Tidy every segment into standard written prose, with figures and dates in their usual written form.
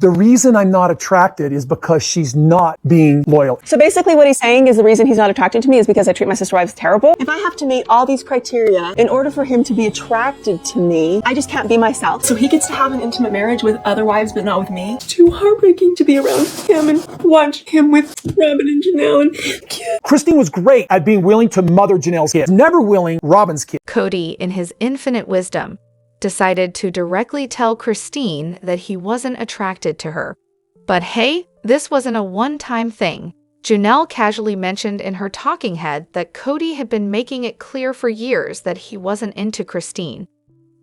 The reason I'm not attracted is because she's not being loyal. So basically what he's saying is the reason he's not attracted to me is because I treat my sister wives terrible. If I have to meet all these criteria in order for him to be attracted to me, I just can't be myself. So he gets to have an intimate marriage with other wives, but not with me. It's too heartbreaking to be around him and watch him with Robyn and Janelle and kids. Christine was great at being willing to mother Janelle's kids, never willing Robyn's kids. Kody, in his infinite wisdom, decided to directly tell Christine that he wasn't attracted to her. But hey, this wasn't a one-time thing. Janelle casually mentioned in her talking head that Kody had been making it clear for years that he wasn't into Christine.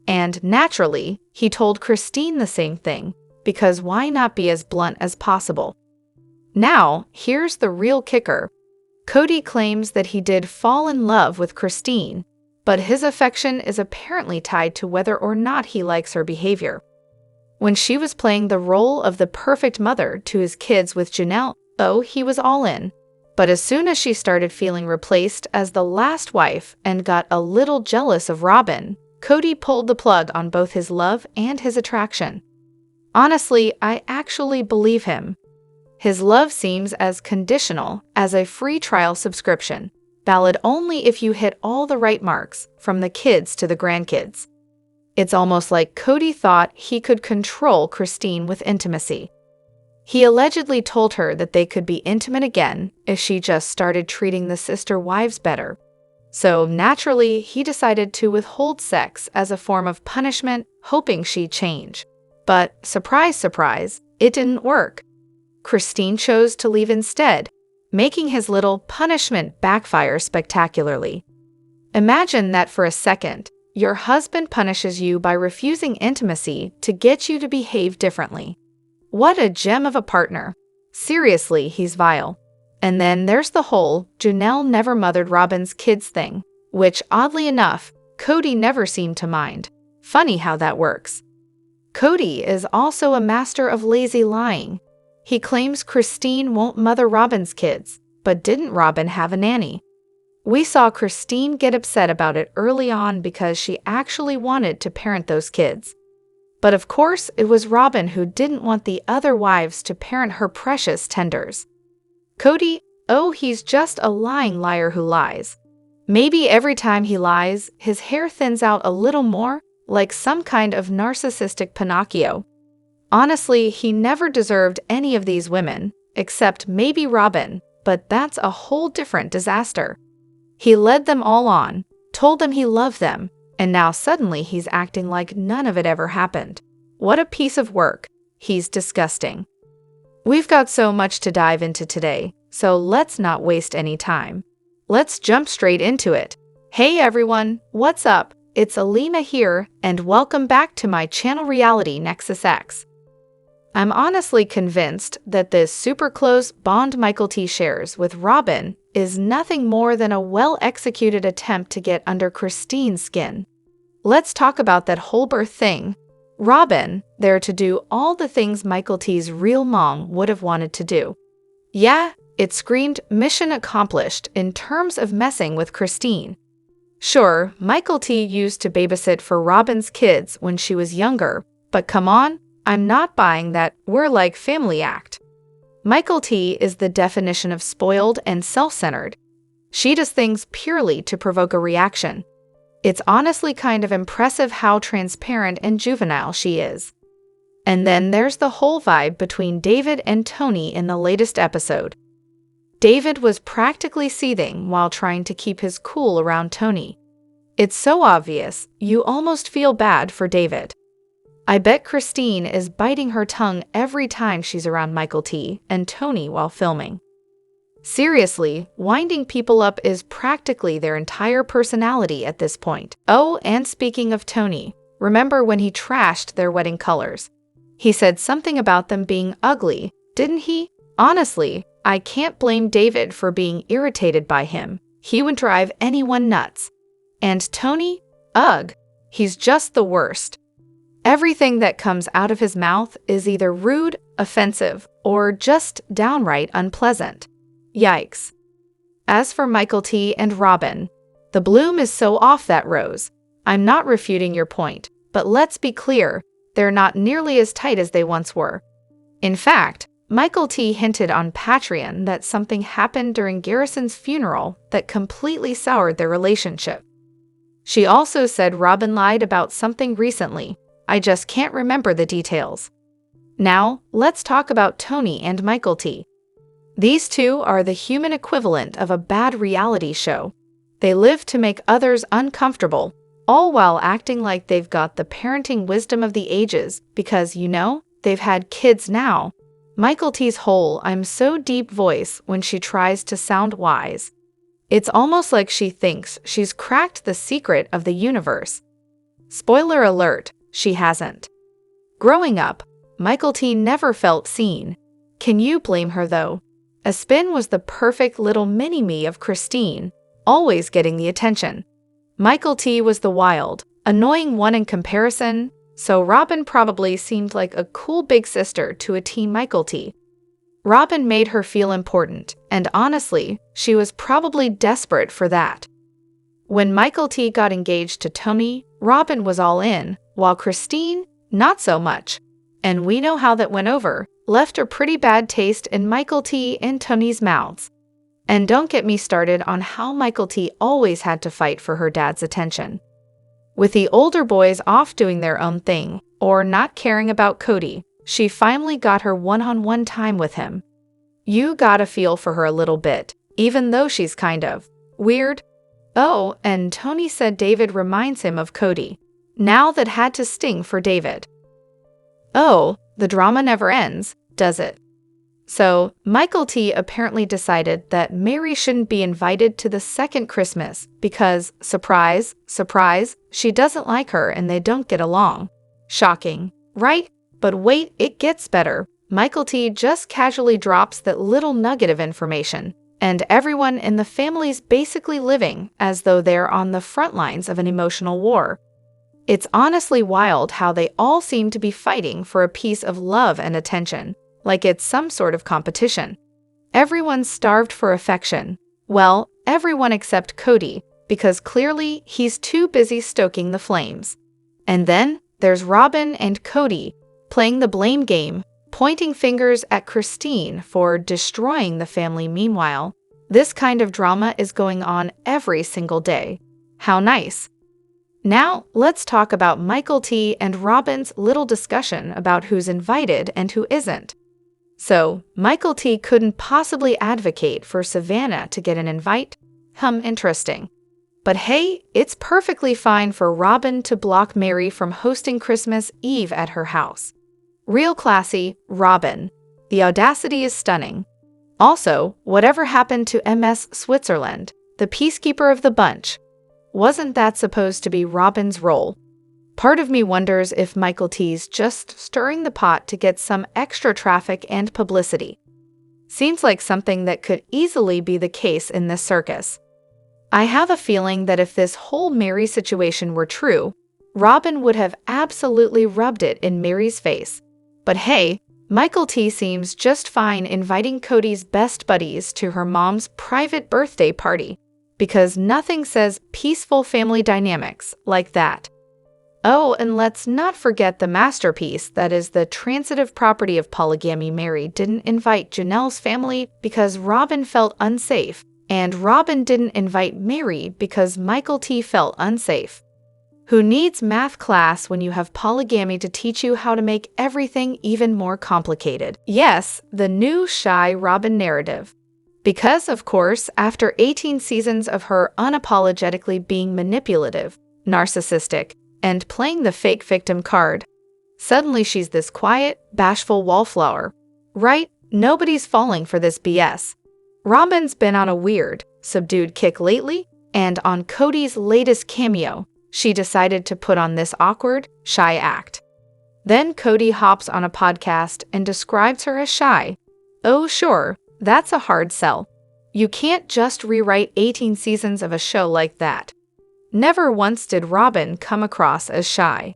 And naturally, he told Christine the same thing, because why not be as blunt as possible? Now, here's the real kicker. Kody claims that he did fall in love with Christine, but his affection is apparently tied to whether or not he likes her behavior. When she was playing the role of the perfect mother to his kids with Janelle, he was all in. But as soon as she started feeling replaced as the last wife and got a little jealous of Robyn, Kody pulled the plug on both his love and his attraction. Honestly, I actually believe him. His love seems as conditional as a free trial subscription, valid only if you hit all the right marks, from the kids to the grandkids. It's almost like Kody thought he could control Christine with intimacy. He allegedly told her that they could be intimate again if she just started treating the sister wives better. So naturally, he decided to withhold sex as a form of punishment, hoping she'd change. But surprise, surprise, it didn't work. Christine chose to leave instead, making his little punishment backfire spectacularly. Imagine that for a second. Your husband punishes you by refusing intimacy to get you to behave differently. What a gem of a partner. Seriously, he's vile. And then there's the whole Janelle never mothered Robyn's kids thing, which oddly enough, Kody never seemed to mind. Funny how that works. Kody is also a master of lazy lying. He claims Christine won't mother Robyn's kids, but didn't Robyn have a nanny? We saw Christine get upset about it early on because she actually wanted to parent those kids. But of course, it was Robyn who didn't want the other wives to parent her precious tenders. Kody, he's just a lying liar who lies. Maybe every time he lies, his hair thins out a little more, like some kind of narcissistic Pinocchio. Honestly, he never deserved any of these women, except maybe Robyn, but that's a whole different disaster. He led them all on, told them he loved them, and now suddenly he's acting like none of it ever happened. What a piece of work. He's disgusting. We've got so much to dive into today, so let's not waste any time. Let's jump straight into it. Hey everyone, what's up? It's Elena here, and welcome back to my channel reality Nexus X. I'm honestly convinced that this super close bond Mykelti shares with Robyn is nothing more than a well-executed attempt to get under Christine's skin. Let's talk about that whole birth thing. Robyn, there to do all the things Mykelti's real mom would have wanted to do. Yeah, it screamed mission accomplished in terms of messing with Christine. Sure, Mykelti used to babysit for Robyn's kids when she was younger, but come on, I'm not buying that we're like family act. Mykelti is the definition of spoiled and self-centered. She does things purely to provoke a reaction. It's honestly kind of impressive how transparent and juvenile she is. And then there's the whole vibe between David and Tony in the latest episode. David was practically seething while trying to keep his cool around Tony. It's so obvious, you almost feel bad for David. I bet Christine is biting her tongue every time she's around Mykelti and Tony while filming. Seriously, winding people up is practically their entire personality at this point. Oh, and speaking of Tony, remember when he trashed their wedding colors? He said something about them being ugly, didn't he? Honestly, I can't blame David for being irritated by him. He would drive anyone nuts. And Tony? Ugh, he's just the worst. Everything that comes out of his mouth is either rude, offensive, or just downright unpleasant. Yikes. As for Mykelti and Robyn, the bloom is so off that rose. I'm not refuting your point, but let's be clear, they're not nearly as tight as they once were. In fact, Mykelti hinted on Patreon that something happened during Garrison's funeral that completely soured their relationship. She also said Robyn lied about something recently. I just can't remember the details. Now, let's talk about Tony and Mykelti. These two are the human equivalent of a bad reality show. They live to make others uncomfortable, all while acting like they've got the parenting wisdom of the ages because, they've had kids now. Mykelti's whole "I'm so deep" voice when she tries to sound wise. It's almost like she thinks she's cracked the secret of the universe. Spoiler alert, she hasn't. Growing up, Mykelti never felt seen. Can you blame her though? Aspin was the perfect little mini-me of Christine, always getting the attention. Mykelti was the wild, annoying one in comparison, so Robyn probably seemed like a cool big sister to a teen Mykelti. Robyn made her feel important, and honestly, she was probably desperate for that. When Mykelti got engaged to Tony, Robyn was all in, while Christine, not so much. And we know how that went over, left a pretty bad taste in Mykelti and Tony's mouths. And don't get me started on how Mykelti always had to fight for her dad's attention. With the older boys off doing their own thing, or not caring about Kody, she finally got her one-on-one time with him. You gotta feel for her a little bit, even though she's kind of weird. Oh, and Tony said David reminds him of Kody. Now that had to sting for David. Oh, the drama never ends, does it? So, Mykelti apparently decided that Mary shouldn't be invited to the second Christmas because, surprise, surprise, she doesn't like her and they don't get along. Shocking, right? But wait, it gets better. Mykelti just casually drops that little nugget of information, and everyone in the family's basically living as though they're on the front lines of an emotional war. It's honestly wild how they all seem to be fighting for a piece of love and attention, like it's some sort of competition. Everyone's starved for affection. Well, everyone except Kody, because clearly he's too busy stoking the flames. And then there's Robyn and Kody, playing the blame game, pointing fingers at Christine for destroying the family. Meanwhile, this kind of drama is going on every single day. How nice. Now, let's talk about Mykelti and Robyn's little discussion about who's invited and who isn't. So, Mykelti couldn't possibly advocate for Savannah to get an invite? Interesting. But hey, it's perfectly fine for Robyn to block Mary from hosting Christmas Eve at her house. Real classy, Robyn. The audacity is stunning. Also, whatever happened to MS Switzerland, the peacekeeper of the bunch? Wasn't that supposed to be Robyn's role? Part of me wonders if Mykelti's just stirring the pot to get some extra traffic and publicity. Seems like something that could easily be the case in this circus. I have a feeling that if this whole Mary situation were true, Robyn would have absolutely rubbed it in Mary's face. But hey, Mykelti seems just fine inviting Kody's best buddies to her mom's private birthday party, because nothing says peaceful family dynamics like that. Oh, and let's not forget the masterpiece that is the transitive property of polygamy. Mary didn't invite Janelle's family because Robyn felt unsafe, and Robyn didn't invite Mary because Mykelti felt unsafe. Who needs math class when you have polygamy to teach you how to make everything even more complicated? Yes, the new shy Robyn narrative. Because, of course, after 18 seasons of her unapologetically being manipulative, narcissistic, and playing the fake victim card, suddenly she's this quiet, bashful wallflower. Right? Nobody's falling for this BS. Robyn's been on a weird, subdued kick lately, and on Kody's latest cameo, she decided to put on this awkward, shy act. Then Kody hops on a podcast and describes her as shy. Oh sure, that's a hard sell. You can't just rewrite 18 seasons of a show like that. Never once did Robyn come across as shy.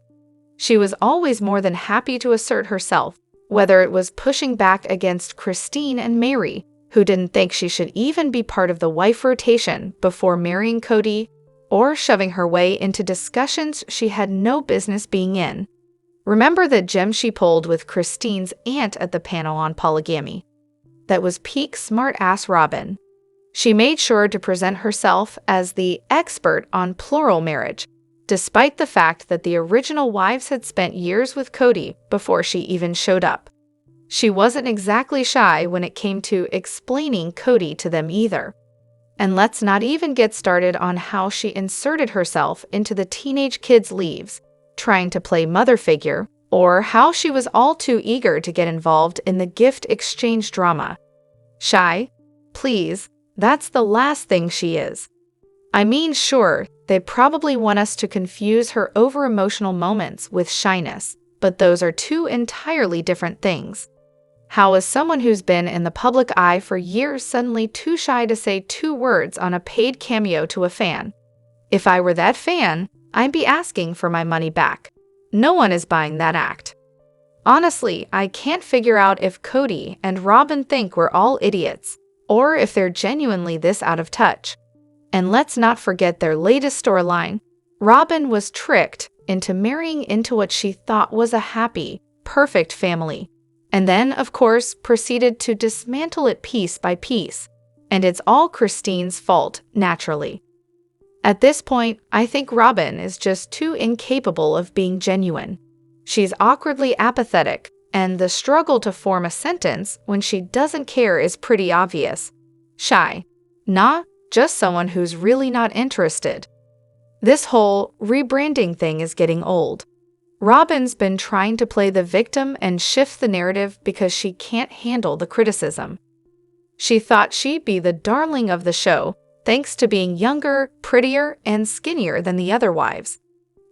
She was always more than happy to assert herself, whether it was pushing back against Christine and Mary, who didn't think she should even be part of the wife rotation before marrying Kody, or shoving her way into discussions she had no business being in. Remember that gem she pulled with Christine's aunt at the panel on polygamy? That was peak smart-ass Robyn. She made sure to present herself as the expert on plural marriage, despite the fact that the original wives had spent years with Kody before she even showed up. She wasn't exactly shy when it came to explaining Kody to them either. And let's not even get started on how she inserted herself into the teenage kids' lives, trying to play mother figure, or how she was all too eager to get involved in the gift exchange drama. Shy? Please, that's the last thing she is. I mean, sure, they probably want us to confuse her over-emotional moments with shyness, but those are two entirely different things. How is someone who's been in the public eye for years suddenly too shy to say 2 words on a paid cameo to a fan? If I were that fan, I'd be asking for my money back. No one is buying that act. Honestly, I can't figure out if Kody and Robyn think we're all idiots, or if they're genuinely this out of touch. And let's not forget their latest storyline. Robyn was tricked into marrying into what she thought was a happy, perfect family. And then, of course, proceeded to dismantle it piece by piece. And it's all Christine's fault, naturally. At this point, I think Robyn is just too incapable of being genuine. She's awkwardly apathetic, and the struggle to form a sentence when she doesn't care is pretty obvious. Shy. Nah, just someone who's really not interested. This whole rebranding thing is getting old. Robyn's been trying to play the victim and shift the narrative because she can't handle the criticism. She thought she'd be the darling of the show, thanks to being younger, prettier, and skinnier than the other wives.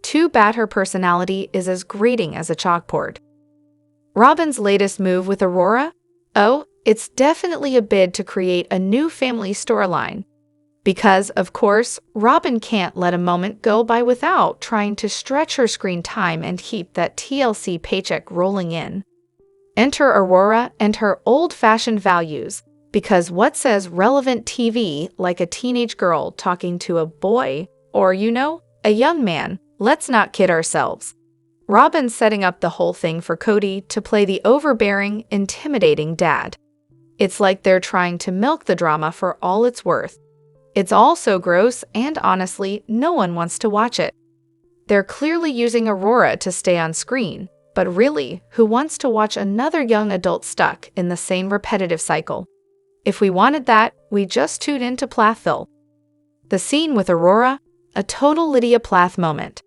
Too bad her personality is as grating as a chalkboard. Robyn's latest move with Aurora? Oh, it's definitely a bid to create a new family storyline. Because, of course, Robyn can't let a moment go by without trying to stretch her screen time and keep that TLC paycheck rolling in. Enter Aurora and her old-fashioned values, because what says relevant TV like a teenage girl talking to a boy, or, a young man? Let's not kid ourselves. Robyn's setting up the whole thing for Kody to play the overbearing, intimidating dad. It's like they're trying to milk the drama for all it's worth. It's all so gross, and honestly, no one wants to watch it. They're clearly using Aurora to stay on screen, but really, who wants to watch another young adult stuck in the same repetitive cycle? If we wanted that, we just tuned into Plathville. The scene with Aurora? A total Lydia Plath moment.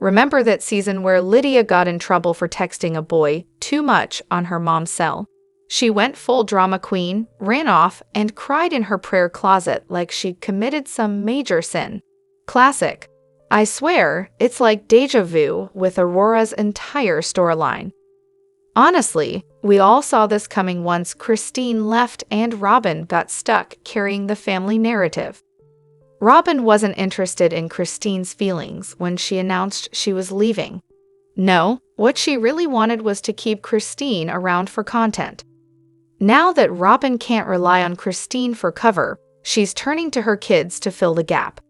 Remember that season where Lydia got in trouble for texting a boy too much on her mom's cell? She went full drama queen, ran off, and cried in her prayer closet like she'd committed some major sin. Classic. I swear, it's like deja vu with Aurora's entire storyline. Honestly, we all saw this coming once Christine left and Robyn got stuck carrying the family narrative. Robyn wasn't interested in Christine's feelings when she announced she was leaving. No, what she really wanted was to keep Christine around for content. Now that Robyn can't rely on Christine for cover, she's turning to her kids to fill the gap.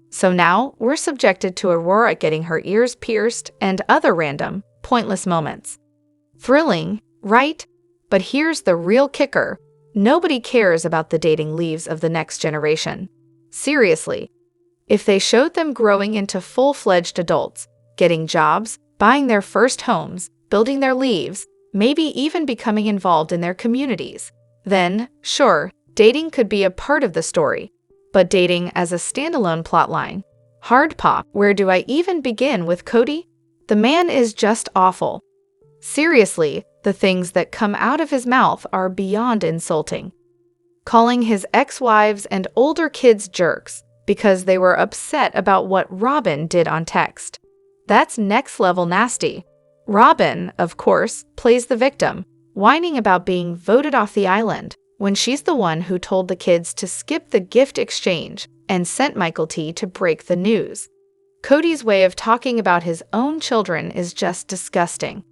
So now, we're subjected to Aurora getting her ears pierced and other random, pointless moments. Thrilling, right? But here's the real kicker. Nobody cares about the dating leaves of the next generation. Seriously. If they showed them growing into full-fledged adults, getting jobs, buying their first homes, building their lives, maybe even becoming involved in their communities, then, sure, dating could be a part of the story. But dating as a standalone plotline? Hard pop, where do I even begin with Kody? The man is just awful. Seriously, the things that come out of his mouth are beyond insulting. Calling his ex-wives and older kids jerks because they were upset about what Robyn did on text. That's next-level nasty. Robyn, of course, plays the victim, whining about being voted off the island when she's the one who told the kids to skip the gift exchange and sent Mykelti to break the news. Kody's way of talking about his own children is just disgusting.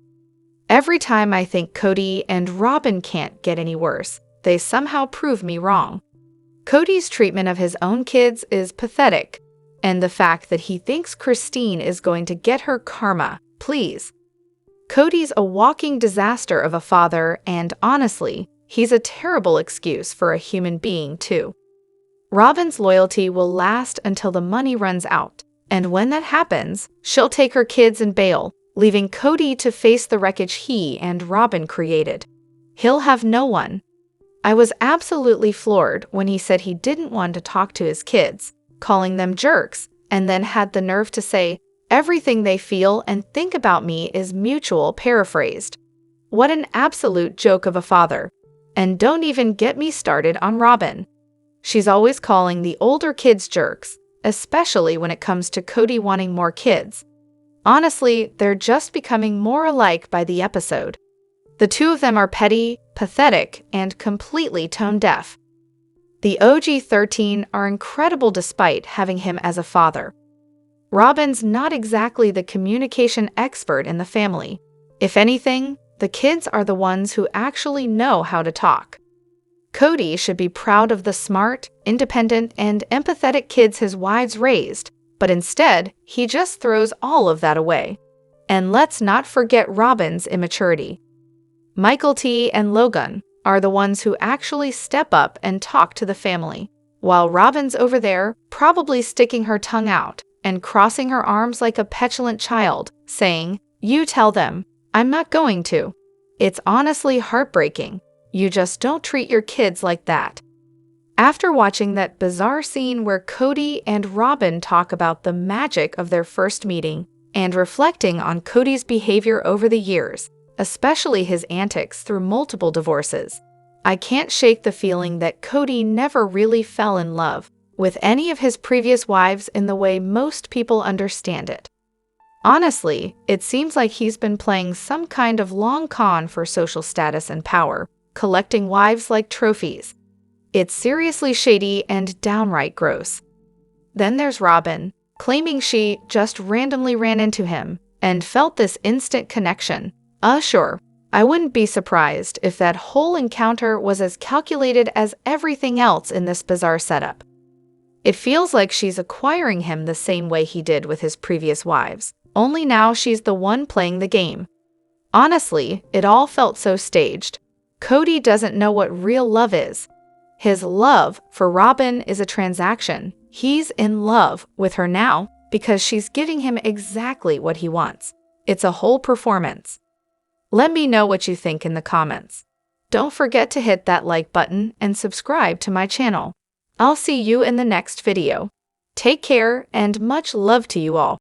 Every time I think Kody and Robyn can't get any worse, they somehow prove me wrong. Kody's treatment of his own kids is pathetic, and the fact that he thinks Christine is going to get her karma, please. Kody's a walking disaster of a father, and honestly, he's a terrible excuse for a human being too. Robyn's loyalty will last until the money runs out, and when that happens, she'll take her kids and bail, leaving Kody to face the wreckage he and Robyn created. He'll have no one. I was absolutely floored when he said he didn't want to talk to his kids, calling them jerks, and then had the nerve to say, "Everything they feel and think about me is mutual," paraphrased. What an absolute joke of a father. And don't even get me started on Robyn. She's always calling the older kids jerks, especially when it comes to Kody wanting more kids. Honestly, they're just becoming more alike by the episode. The two of them are petty, pathetic, and completely tone-deaf. The OG 13 are incredible despite having him as a father. Robyn's not exactly the communication expert in the family. If anything, the kids are the ones who actually know how to talk. Kody should be proud of the smart, independent, and empathetic kids his wives raised, but instead, he just throws all of that away. And let's not forget Robyn's immaturity. Mykelti and Logan are the ones who actually step up and talk to the family, while Robyn's over there probably sticking her tongue out and crossing her arms like a petulant child, saying, "You tell them, I'm not going to." It's honestly heartbreaking. You just don't treat your kids like that. After watching that bizarre scene where Kody and Robyn talk about the magic of their first meeting and reflecting on Kody's behavior over the years, especially his antics through multiple divorces, I can't shake the feeling that Kody never really fell in love with any of his previous wives in the way most people understand it. Honestly, it seems like he's been playing some kind of long con for social status and power, collecting wives like trophies. It's seriously shady and downright gross. Then there's Robyn, claiming she just randomly ran into him and felt this instant connection. Sure, I wouldn't be surprised if that whole encounter was as calculated as everything else in this bizarre setup. It feels like she's acquiring him the same way he did with his previous wives, only now she's the one playing the game. Honestly, it all felt so staged. Kody doesn't know what real love is. His love for Robyn is a transaction. He's in love with her now because she's giving him exactly what he wants. It's a whole performance. Let me know what you think in the comments. Don't forget to hit that like button and subscribe to my channel. I'll see you in the next video. Take care and much love to you all.